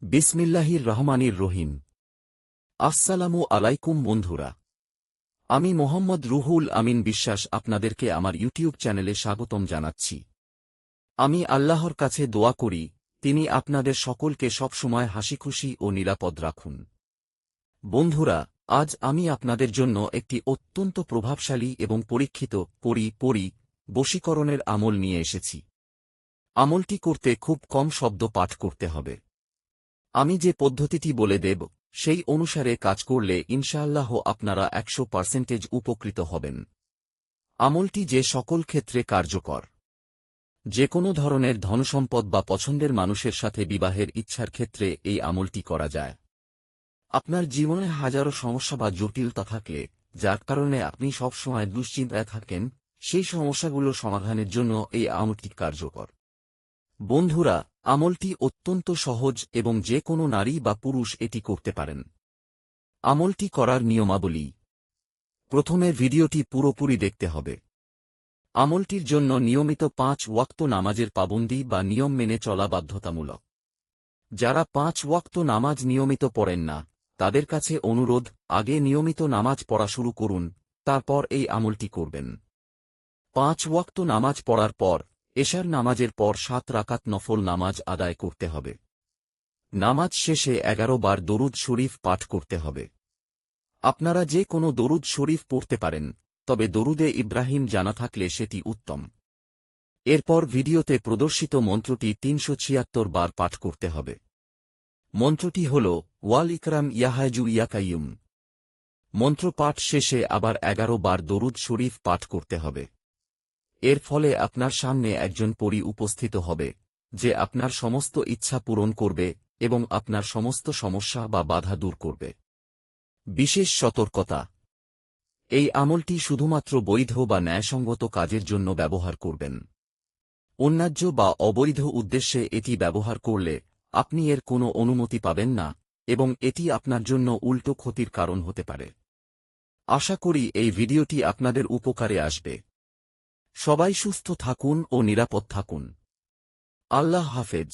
বিসমিল্লাহির রহমানির রহিম। আসসালামু আলাইকুম বন্ধুরা, আমি মোহাম্মদ রুহুল আমিন বিশ্বাস আপনাদেরকে আমার ইউটিউব চ্যানেলে স্বাগতম জানাচ্ছি। আমি আল্লাহর কাছে দোয়া করি তিনি আপনাদের সকলকে সবসময় হাসিখুশি ও নিরাপদ রাখুন। বন্ধুরা, আজ আমি আপনাদের জন্য একটি অত্যন্ত প্রভাবশালী এবং পরীক্ষিত বশীকরণের আমল নিয়ে এসেছি। আমলটি করতে খুব কম শব্দ পাঠ করতে হবে। আমি যে পদ্ধতিটি বলে দেব সেই অনুসারে কাজ করলে ইনশাআল্লাহ আপনারা 100% উপকৃত হবেন। আমলটি যে সকল ক্ষেত্রে কার্যকর। যে কোনো ধরনের ধনসম্পদ বা পছন্দের মানুষের সাথে বিবাহের ইচ্ছার ক্ষেত্রে এই আমলটি করা যায়। আপনার জীবনে হাজারো সমস্যা বা জটিলতা থাকলে, যার কারণে আপনি সবসময় দুশ্চিন্তায় থাকেন, সেই সমস্যাগুলো সমাধানের জন্য এই আমলটি কার্যকর। বন্ধুরা, আমলটি অত্যন্ত সহজ এবং যে কোনো নারী বা পুরুষ এটি করতে পারেন। আমলটি করার নিয়মাবলী। প্রথমে ভিডিওটি পুরোপুরি দেখতে হবে। আমলটির জন্য নিয়মিত 5 ওয়াক্ত নামাজের পাবন্দী বা নিয়ম মেনে চলা বাধ্যতামূলক। যারা 5 ওয়াক্ত নামাজ নিয়মিত পড়েন না, তাদের কাছে অনুরোধ, আগে নিয়মিত নামাজ পড়া শুরু করুন, তারপর এই আমলটি করবেন। 5 ওয়াক্ত নামাজ পড়ার পর এশার নামাজের পর 7 রাকাত নফল নামাজ আদায় করতে হবে। নামাজ শেষে 11 বার দরুদ শরীফ পাঠ করতে হবে। আপনারা যে কোনো দরুদ শরীফ পড়তে পারেন, তবে দরুদে ইব্রাহিম জানা থাকলে সেটি উত্তম। এরপর ভিডিওতে প্রদর্শিত মন্ত্রটি 376 বার পাঠ করতে হবে। মন্ত্রটি হল ওয়াল ইকরাম ইয়াহাজু ইয়াকাইয়ুম। মন্ত্র পাঠ শেষে আবার 11 বার দরুদ শরীফ পাঠ করতে হবে। এর ফলে আপনার সামনে একজন পরী উপস্থিত হবে, যে আপনার সমস্ত ইচ্ছা পূরণ করবে এবং আপনার সমস্ত সমস্যা বা বাধা দূর করবে। বিশেষ সতর্কতা: এই আমলটি শুধুমাত্র বৈধ বা ন্যায়সঙ্গত কাজের জন্য ব্যবহার করবেন। অন্যায্য বা অবৈধ উদ্দেশ্যে এটি ব্যবহার করলে আপনি এর কোনো অনুমতি পাবেন না এবং এটি আপনার জন্য উল্টো ক্ষতির কারণ হতে পারে। আশা করি এই ভিডিওটি আপনাদের উপকারে আসবে। সবাই সুস্থ থাকুন ও নিরাপদ থাকুন। আল্লাহ হাফেজ।